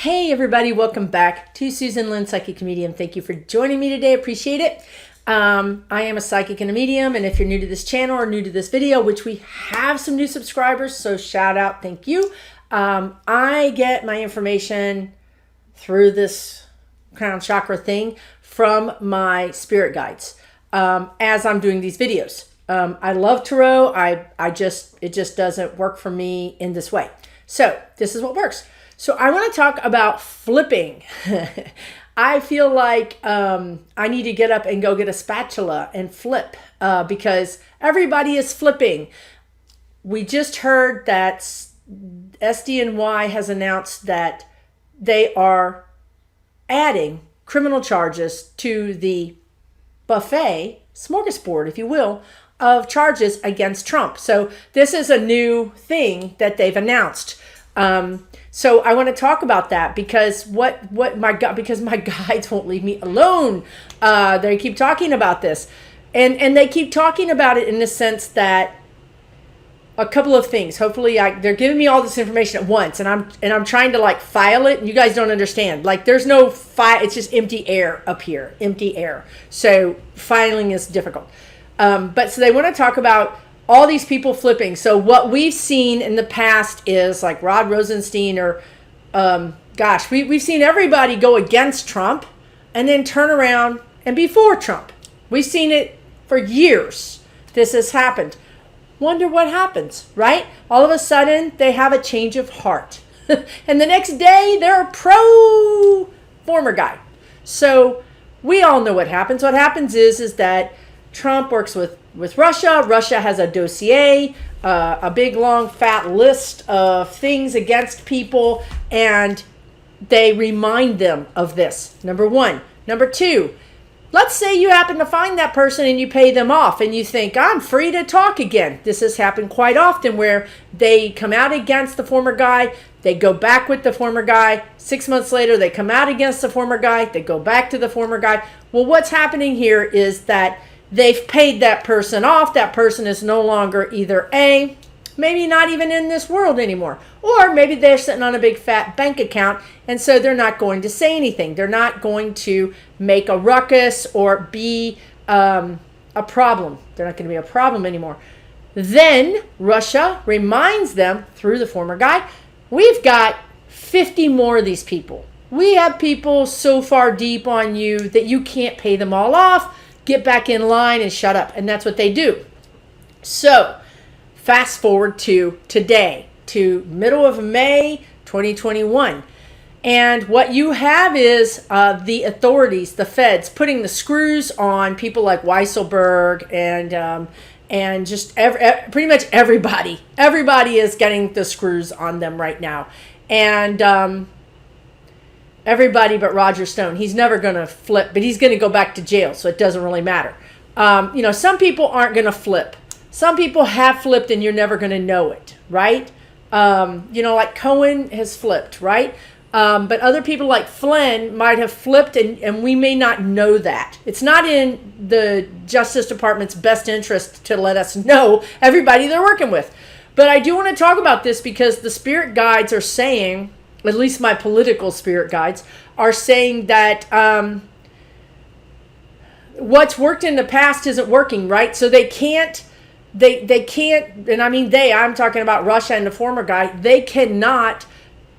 Hey everybody, welcome back to Susan Lynn, Psychic Medium. Thank you for joining me today. Appreciate it. I am a psychic and a medium, and if you're new to this channel or new to this video, which we have some new subscribers, so shout out, thank you. I get my information through this crown chakra thing from my spirit guides as I'm doing these videos. I love tarot. It just doesn't work for me in this way. So this is what works. So I want to talk about flipping. I feel like I need to get up and go get a spatula and flip because everybody is flipping. We just heard that SDNY has announced that they are adding criminal charges to the buffet, smorgasbord, if you will, of charges against Trump. So this is a new thing that they've announced. So I want to talk about that because because my guides won't leave me alone. They keep talking about this, and they keep talking about it in the sense that a couple of things. Hopefully, they're giving me all this information at once, and I'm trying to like file it. And you guys don't understand. Like there's no file. It's just empty air up here, empty air. So filing is difficult. But so they want to talk about all these people flipping. So what we've seen in the past is like Rod Rosenstein or, we've seen everybody go against Trump and then turn around and be for Trump. We've seen it for years. This has happened. Wonder what happens, right? All of a sudden they have a change of heart. And the next day they're a pro former guy. So we all know what happens. What happens is that Trump works with Russia. Russia has a dossier, a big, long, fat list of things against people, and they remind them of this, number one. Number two, let's say you happen to find that person and you pay them off and you think, I'm free to talk again. This has happened quite often where they come out against the former guy, they go back with the former guy. 6 months later, they come out against the former guy, they go back to the former guy. Well, what's happening here is that they've paid that person off. That person is no longer either maybe not even in this world anymore, or maybe they're sitting on a big fat bank account, and so they're not going to say anything. They're not going to make a ruckus or be a problem. They're not going to be a problem anymore. Then Russia reminds them through the former guy, we've got 50 more of these people. We have people so far deep on you that you can't pay them all off. Get back in line and shut up. And that's what they do. So fast forward to today, to middle of May 2021. And what you have is the authorities, the feds, putting the screws on people like Weisselberg and just pretty much everybody. Everybody is getting the screws on them right now. And everybody but Roger Stone. He's never going to flip, but he's going to go back to jail, so it doesn't really matter. Some people aren't going to flip. Some people have flipped and you're never going to know it, right? Like Cohen has flipped, right? But other people like Flynn might have flipped and we may not know that. It's not in the Justice Department's best interest to let us know everybody they're working with. But I do want to talk about this because the spirit guides are saying, at least my political spirit guides, are saying that what's worked in the past isn't working, right? So they can't, and I mean I'm talking about Russia and the former guy, they cannot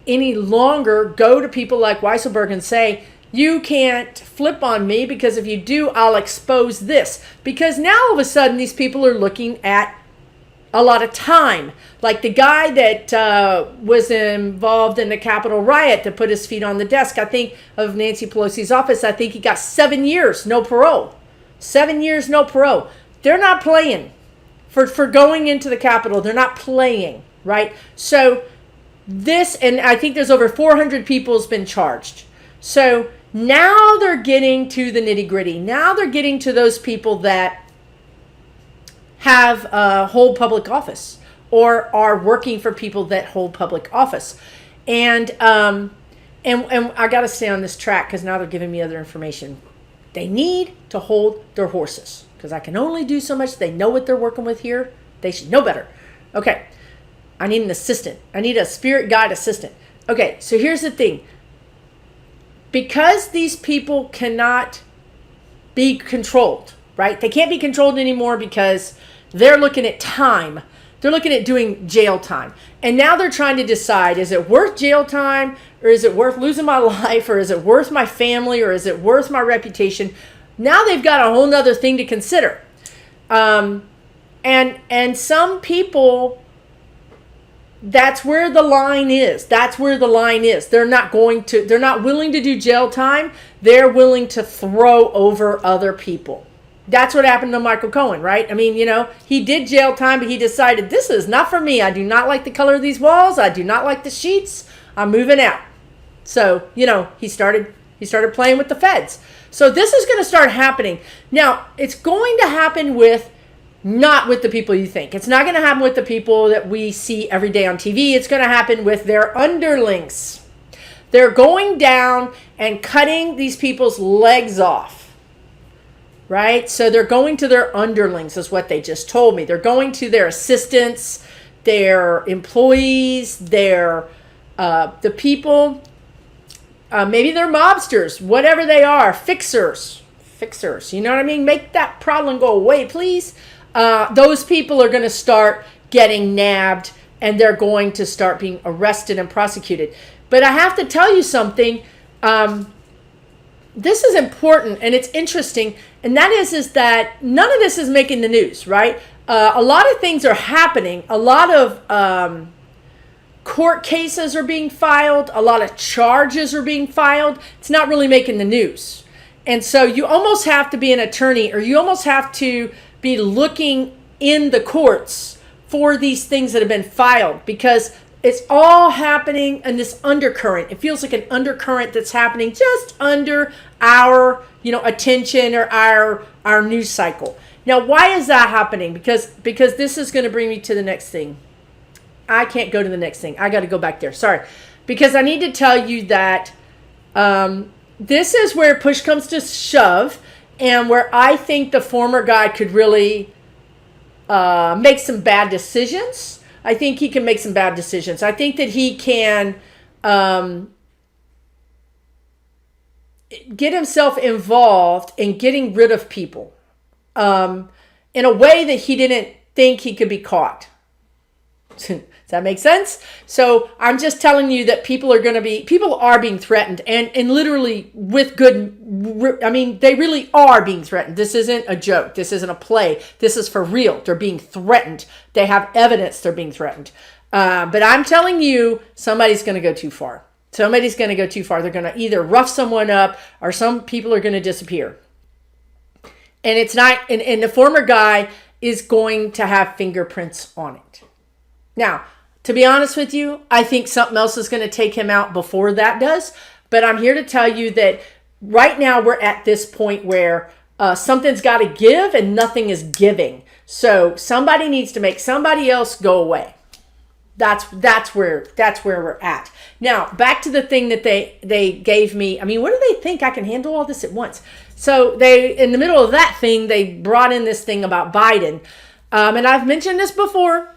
any longer go to people like Weisselberg and say, you can't flip on me because if you do, I'll expose this. Because now all of a sudden these people are looking at a lot of time. Like the guy that was involved in the Capitol riot that put his feet on the desk, I think, of Nancy Pelosi's office, I think he got 7 years, no parole. 7 years, no parole. They're not playing for going into the Capitol. They're not playing, right? So this, and I think there's over 400 people has been charged. So now they're getting to the nitty gritty. Now they're getting to those people that have hold public office or are working for people that hold public office. And I got to stay on this track because now they're giving me other information. They need to hold their horses because I can only do so much. They know what they're working with here. They should know better. Okay. I need an assistant. I need a spirit guide assistant. Okay, so here's the thing. because these people cannot be controlled, right? They can't be controlled anymore because they're looking at time. They're looking at doing jail time. And now they're trying to decide, is it worth jail time, or is it worth losing my life, or is it worth my family, or is it worth my reputation? Now they've got a whole nother thing to consider. And some people, that's where the line is. That's where the line is. They're not willing to do jail time. They're willing to throw over other people. That's what happened to Michael Cohen, right? I mean, he did jail time, but he decided, this is not for me. I do not like the color of these walls. I do not like the sheets. I'm moving out. So, he started playing with the feds. So this is going to start happening. Now, it's going to happen not with the people you think. It's not going to happen with the people that we see every day on TV. It's going to happen with their underlings. They're going down and cutting these people's legs off. Right? So they're going to their underlings, is what they just told me. They're going to their assistants, their employees, the people, maybe they're mobsters, whatever they are, fixers, you know what I mean? Make that problem go away, please. Those people are going to start getting nabbed, and they're going to start being arrested and prosecuted. But I have to tell you something. This is important, and it's interesting, and that is that none of this is making the news, right? A lot of things are happening. A lot of court cases are being filed. A lot of charges are being filed. It's not really making the news. And so you almost have to be an attorney, or you almost have to be looking in the courts for these things that have been filed, because it's all happening in this undercurrent. It feels like an undercurrent that's happening just under our, attention, or our news cycle. Now, why is that happening? Because this is going to bring me to the next thing. I can't go to the next thing. I got to go back there. Sorry. Because I need to tell you that this is where push comes to shove, and where I think the former guy could really make some bad decisions. I think he can make some bad decisions. I think that he can get himself involved in getting rid of people in a way that he didn't think he could be caught. Does that make sense? So I'm just telling you that people are being threatened, and literally with good, they really are being threatened. This isn't a joke. This isn't a play. This is for real. They're being threatened. They have evidence they're being threatened. But I'm telling you, somebody's going to go too far. Somebody's going to go too far. They're going to either rough someone up, or some people are going to disappear. And it's not, and the former guy is going to have fingerprints on it. Now, to be honest with you, I think something else is going to take him out before that does. But I'm here to tell you that right now we're at this point where something's got to give and nothing is giving. So somebody needs to make somebody else go away. That's where we're at. Now, back to the thing that they gave me. I mean, what do they think? I can handle all this at once. So in the middle of that thing, they brought in this thing about Biden. And I've mentioned this before.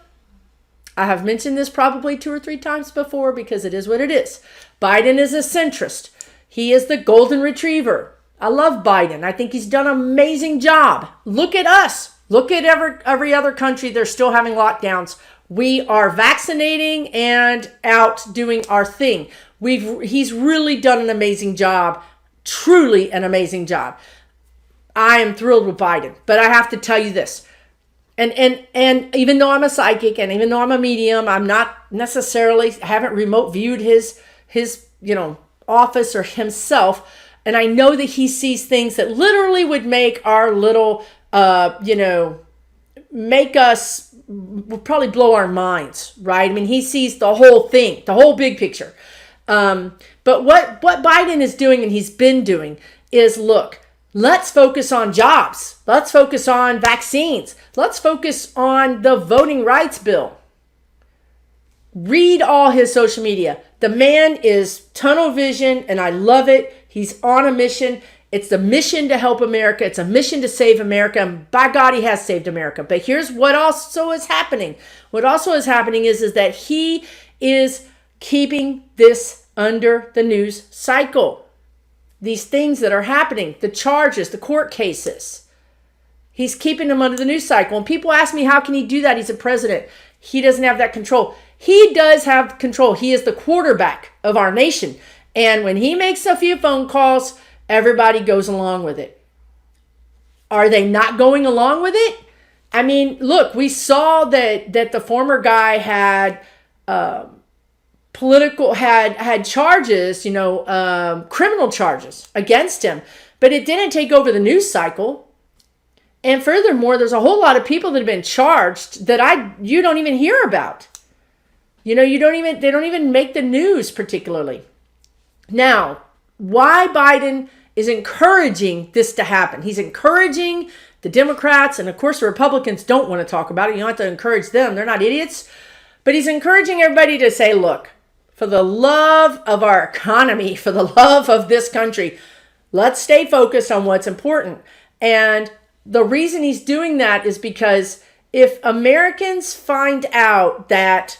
I have mentioned this probably 2 or 3 times before, because it is what it is. Biden is a centrist. He is the golden retriever. I love Biden. I think he's done an amazing job. Look at us. Look at every other country. They're still having lockdowns. We are vaccinating and out doing our thing. He's really done an amazing job. Truly an amazing job. I am thrilled with Biden. But I have to tell you this. And even though I'm a psychic, and even though I'm a medium, I'm not necessarily, haven't remote viewed his office or himself. And I know that he sees things that literally would make our little, make us, would probably blow our minds, right? I mean, he sees the whole thing, the whole big picture. But what Biden is doing, and he's been doing, is look, let's focus on jobs. Let's focus on vaccines. Let's focus on the voting rights bill. Read all his social media. The man is tunnel vision, and I love it. He's on a mission. It's the mission to help America. It's a mission to save America. And by God, he has saved America. But here's what also is happening. What also is happening is that he is keeping this under the news cycle. these things that are happening, the charges, the court cases. He's keeping them under the news cycle. And people ask me, how can he do that? He's a president. He doesn't have that control. He does have control. He is the quarterback of our nation. And when he makes a few phone calls, everybody goes along with it. Are they not going along with it? I mean, look, we saw that the former guy had had charges, criminal charges against him, but it didn't take over the news cycle. And furthermore, there's a whole lot of people that have been charged that you don't even hear about. They don't even make the news particularly. Now, why Biden is encouraging this to happen. He's encouraging the Democrats, and of course the Republicans don't want to talk about it. You don't have to encourage them. They're not idiots. But he's encouraging everybody to say, look, for the love of our economy, for the love of this country, let's stay focused on what's important. And the reason he's doing that is because if Americans find out that,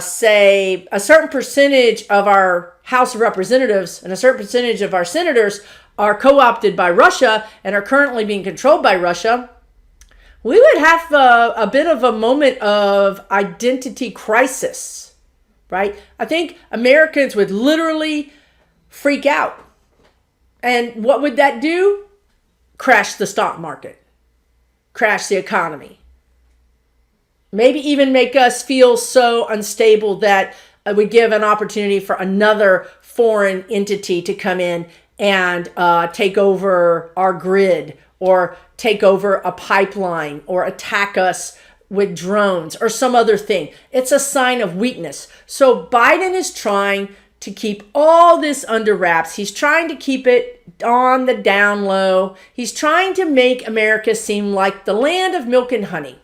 say, a certain percentage of our House of Representatives and a certain percentage of our senators are co-opted by Russia and are currently being controlled by Russia, we would have a bit of a moment of identity crisis, right? I think Americans would literally freak out. And what would that do? Crash the stock market, crash the economy. Maybe even make us feel so unstable that we give an opportunity for another foreign entity to come in and take over our grid or take over a pipeline or attack us with drones or some other thing. It's a sign of weakness. So Biden is trying to keep all this under wraps. He's trying to keep it on the down low. He's trying to make America seem like the land of milk and honey.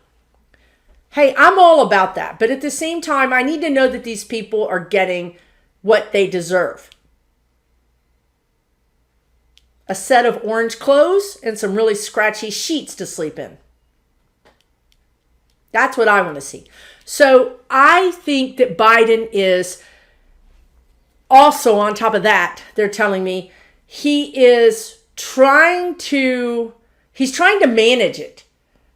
Hey, I'm all about that. But at the same time, I need to know that these people are getting what they deserve. A set of orange clothes and some really scratchy sheets to sleep in. That's what I want to see. So I think that Biden is also, on top of that, they're telling me he's trying to manage it.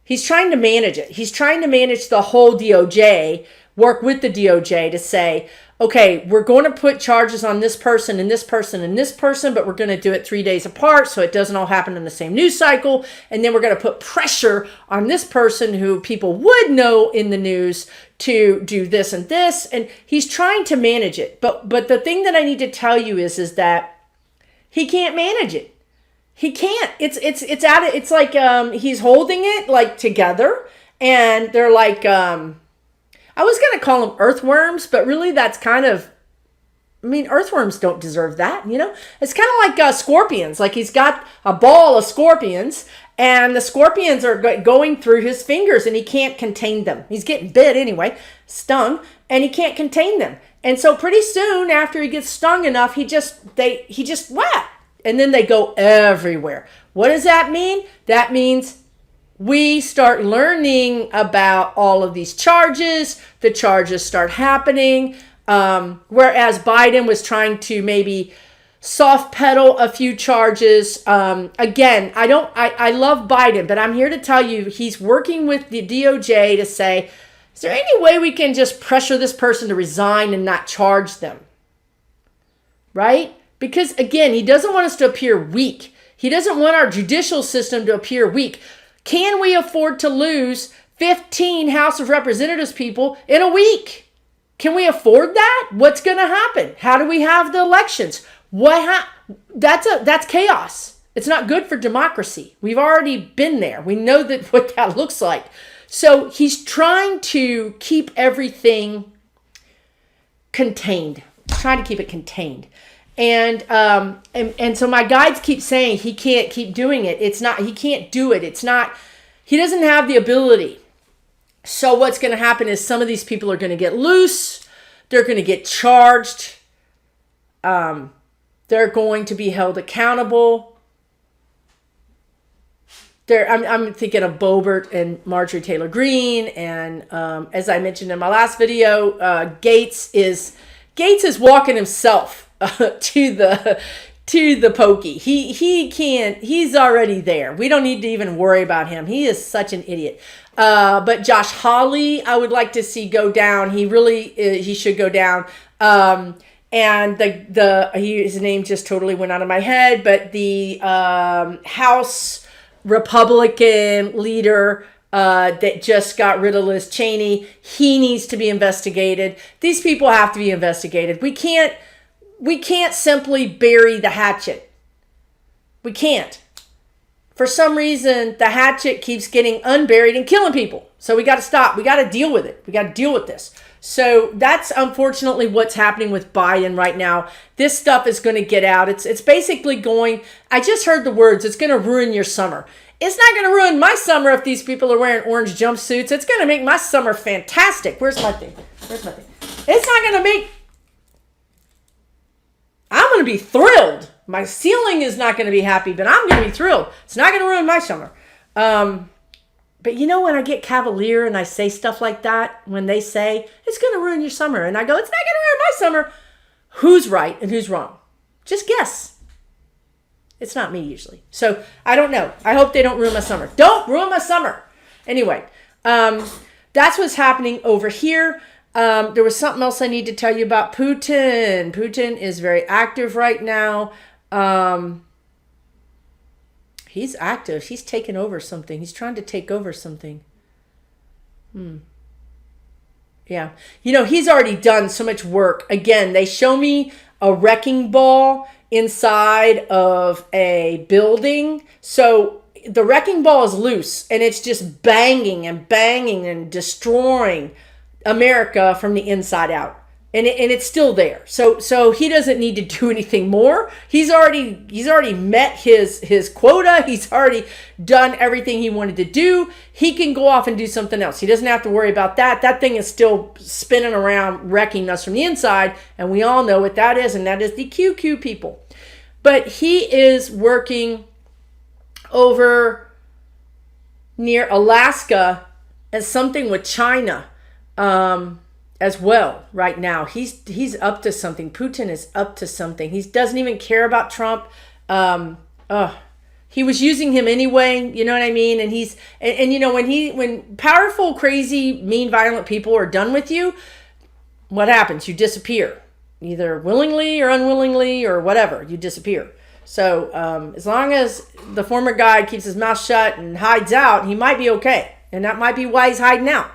He's trying to manage it. He's trying to manage the whole DOJ, work with the DOJ to say, okay, we're going to put charges on this person and this person and this person, but we're going to do it 3 days apart so it doesn't all happen in the same news cycle. And then we're going to put pressure on this person who people would know in the news to do this and this. And he's trying to manage it. But the thing that I need to tell you is that he can't manage it. He can't. It's like he's holding it like together, and they're like I was going to call them earthworms, but really that's kind of, earthworms don't deserve that, It's kind of like scorpions. Like he's got a ball of scorpions, and the scorpions are going through his fingers, and he can't contain them. He's getting bit anyway, stung, and he can't contain them. And so pretty soon after he gets stung enough, he just whap, and then they go everywhere. What does that mean? That means we start learning about all of these charges. The charges start happening. Whereas Biden was trying to maybe soft pedal a few charges. Again, I love Biden, but I'm here to tell you he's working with the DOJ to say, is there any way we can just pressure this person to resign and not charge them? Right? Because again, he doesn't want us to appear weak. He doesn't want our judicial system to appear weak. Can we afford to lose 15 House of Representatives people in a week? Can we afford that? What's going to happen? How do we have the elections? That's chaos. It's not good for democracy. We've already been there. We know what that looks like. So he's trying to keep everything contained. Trying to keep it contained. And so my guides keep saying he can't keep doing it. He can't do it. He doesn't have the ability. So what's going to happen is some of these people are going to get loose. They're going to get charged. They're going to be held accountable. I'm thinking of Boebert and Marjorie Taylor Greene. And as I mentioned in my last video, Gates is walking himself to to the pokey. He can't, he's already there. We don't need to even worry about him. He is such an idiot. But Josh Hawley, I would like to see go down. He really, he should go down. And his name just totally went out of my head, but the House Republican leader that just got rid of Liz Cheney, he needs to be investigated. These people have to be investigated. We can't simply bury the hatchet. We can't. For some reason, the hatchet keeps getting unburied and killing people. So we got to stop. We got to deal with it. We got to deal with this. So that's unfortunately what's happening with Biden right now. This stuff is going to get out. It's basically going, I just heard the words, it's going to ruin your summer. It's not going to ruin my summer if these people are wearing orange jumpsuits. It's going to make my summer fantastic. Where's my thing? It's not going to make, I'm going to be thrilled. My ceiling is not going to be happy, but I'm going to be thrilled. It's not going to ruin my summer. But you know, when I get cavalier and I say stuff like that, when they say, it's going to ruin your summer, and I go, it's not going to ruin my summer, who's right and who's wrong? Just guess. It's not me usually. So I don't know. I hope they don't ruin my summer. Don't ruin my summer. Anyway, that's what's happening over here. There was something else I need to tell you about Putin. Putin is very active right now. He's active. He's taken over something. He's trying to take over something. Yeah. You know, he's already done so much work. Again, they show me a wrecking ball inside of a building. So the wrecking ball is loose and it's just banging and destroying America from the inside out. And it's still there. So he doesn't need to do anything more. He's already met his quota. He's already done everything he wanted to do. He can go off and do something else. He doesn't have to worry about that. That thing is still spinning around, wrecking us from the inside. And we all know what that is. And that is the QQ people. But he is working over near Alaska and something with China. As well right now. He's up to something. Putin is up to something. He doesn't even care about Trump. He was using him anyway, you know what I mean? And you know, when powerful, crazy, mean, violent people are done with you, what happens? You disappear. Either willingly or unwillingly or whatever, you disappear. So as long as the former guy keeps his mouth shut and hides out, he might be okay. And that might be why he's hiding out.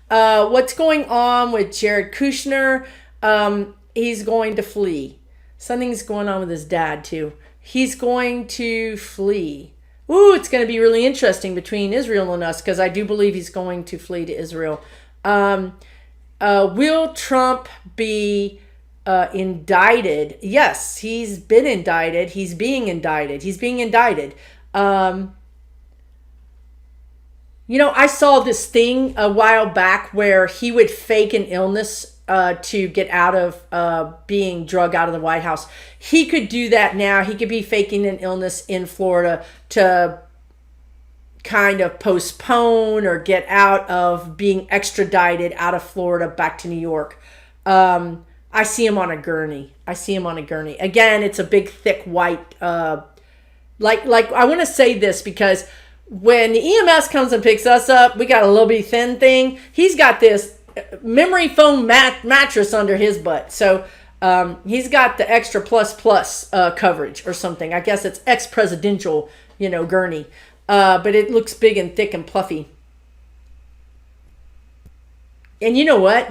What's going on with Jared Kushner? He's going to flee. Something's going on with his dad too. He's going to flee. Ooh, it's going to be really interesting between Israel and us because I do believe he's going to flee to Israel. Will Trump be indicted? Yes, he's been indicted. He's being indicted. You know, I saw this thing a while back where he would fake an illness to get out of being drug out of the White House. He could do that now. He could be faking an illness in Florida to kind of postpone or get out of being extradited out of Florida back to New York. I see him on a gurney. Again, it's a big, thick, white, like I want to say this because when the EMS comes and picks us up, we got a little bitty thin thing. He's got this memory foam mattress under his butt. So he's got the extra plus coverage or something. I guess it's ex-presidential, gurney. But it looks big and thick and fluffy. And you know what?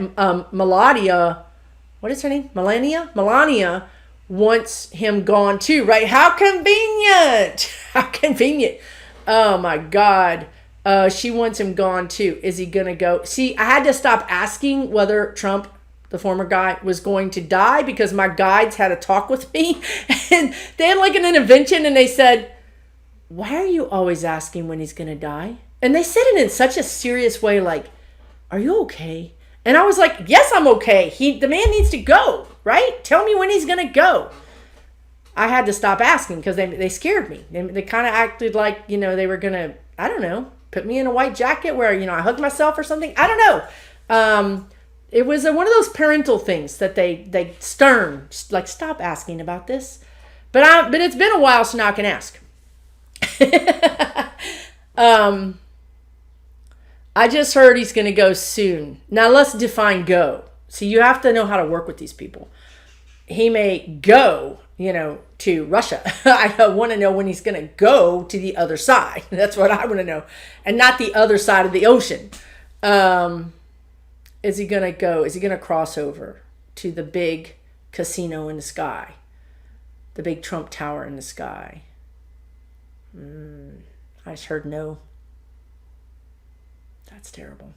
Melania, what is her name? Melania wants him gone too, right? How convenient. Oh my God. She wants him gone too. Is he going to go? See, I had to stop asking whether Trump, the former guy, was going to die because my guides had a talk with me and they had like an intervention and they said, why are you always asking when he's going to die? And they said it in such a serious way, like, are you okay? And I was like, yes, I'm okay. The man needs to go, right? Tell me when he's going to go. I had to stop asking because they scared me. They kind of acted like, they were going to, I don't know, put me in a white jacket where, I hugged myself or something. I don't know. It was one of those parental things that they stern, like, stop asking about this. But it's been a while, so now I can ask. I just heard he's going to go soon. Now let's define go. So you have to know how to work with these people. He may go, to Russia. I want to know when he's going to go to the other side. That's what I want to know. And not the other side of the ocean. Is he going to go? Is he going to cross over to the big casino in the sky? The big Trump Tower in the sky? I just heard no. That's terrible.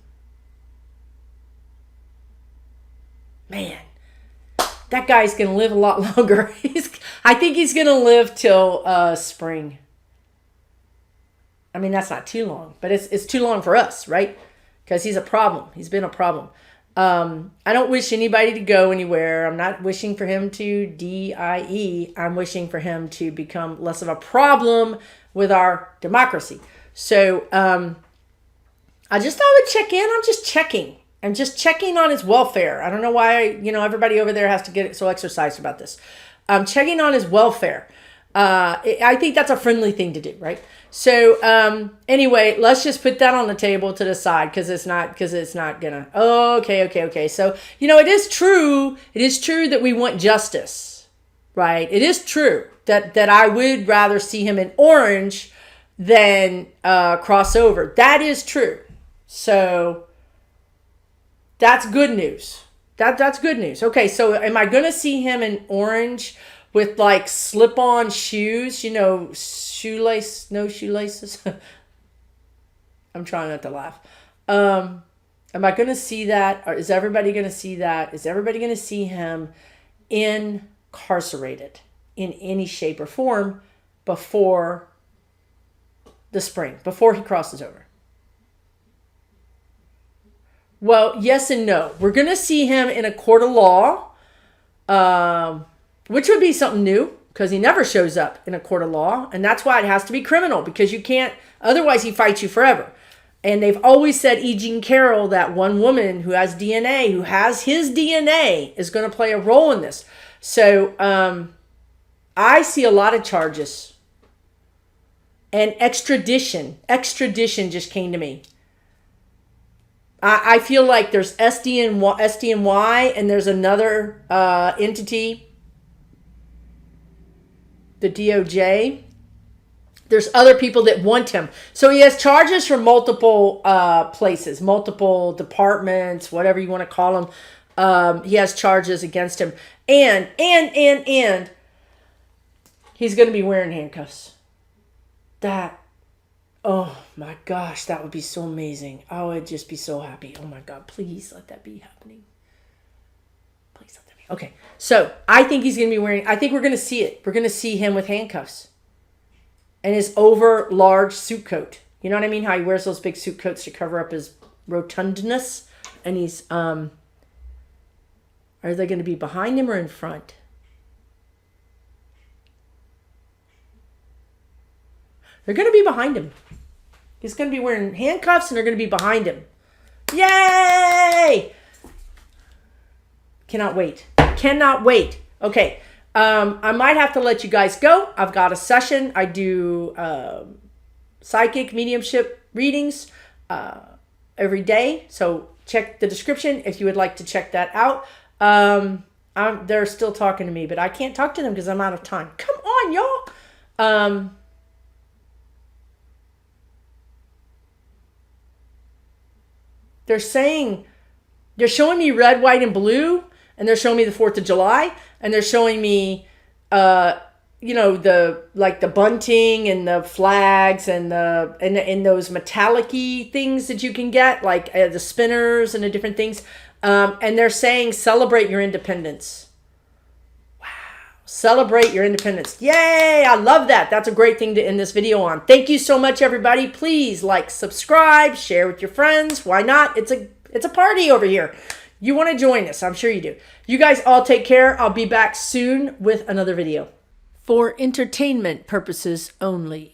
Man, that guy's going to live a lot longer. I think he's going to live till spring. I mean, that's not too long, but it's too long for us, right? Because he's a problem. He's been a problem. I don't wish anybody to go anywhere. I'm not wishing for him to die. I'm wishing for him to become less of a problem with our democracy. So I just thought I would check in. I'm just checking on his welfare. I don't know why, everybody over there has to get so exercised about this. I'm checking on his welfare. I think that's a friendly thing to do, right? So anyway, let's just put that on the table to the side because it's not gonna. Okay. So it is true. It is true that we want justice, right? It is true that I would rather see him in orange than cross over. That is true. So that's good news. That's good news. Okay, so am I gonna see him in orange with like slip-on shoes, no shoelaces? I'm trying not to laugh. Am I going to see that? Or is everybody going to see that? Is everybody going to see him incarcerated in any shape or form before the spring, before he crosses over? Well, yes and no. We're going to see him in a court of law, which would be something new because he never shows up in a court of law. And that's why it has to be criminal because you can't, otherwise he fights you forever. And they've always said E. Jean Carroll, that one woman who has DNA, who has his DNA, is going to play a role in this. So I see a lot of charges. And extradition just came to me. I feel like there's SDNY and there's another entity, the DOJ. There's other people that want him. So he has charges from multiple places, multiple departments, whatever you want to call them. He has charges against him. And he's going to be wearing handcuffs. Oh my gosh, that would be so amazing. I would just be so happy. Oh my God, please let that be happening. Please let that be. Okay, so I think he's going to be wearing, I think we're going to see it. We're going to see him with handcuffs and his over large suit coat. You know what I mean? How he wears those big suit coats to cover up his rotundness. And he's, are they going to be behind him or in front? They're going to be behind him. He's going to be wearing handcuffs and they're going to be behind him. Yay! Cannot wait. Cannot wait. Okay. I might have to let you guys go. I've got a session. I do psychic mediumship readings every day. So check the description if you would like to check that out. They're still talking to me, but I can't talk to them because I'm out of time. Come on, y'all. They're saying, they're showing me red, white, and blue, and they're showing me the 4th of July, and they're showing me, the bunting and the flags and those metallic-y things that you can get, like the spinners and the different things. And they're saying, celebrate your independence. Wow. Celebrate your independence. Yay! I love that. That's a great thing to end this video on. Thank you so much, everybody. Please like, subscribe, share with your friends. Why not? It's a party over here. You want to join us. I'm sure you do. You guys all take care. I'll be back soon with another video. For entertainment purposes only.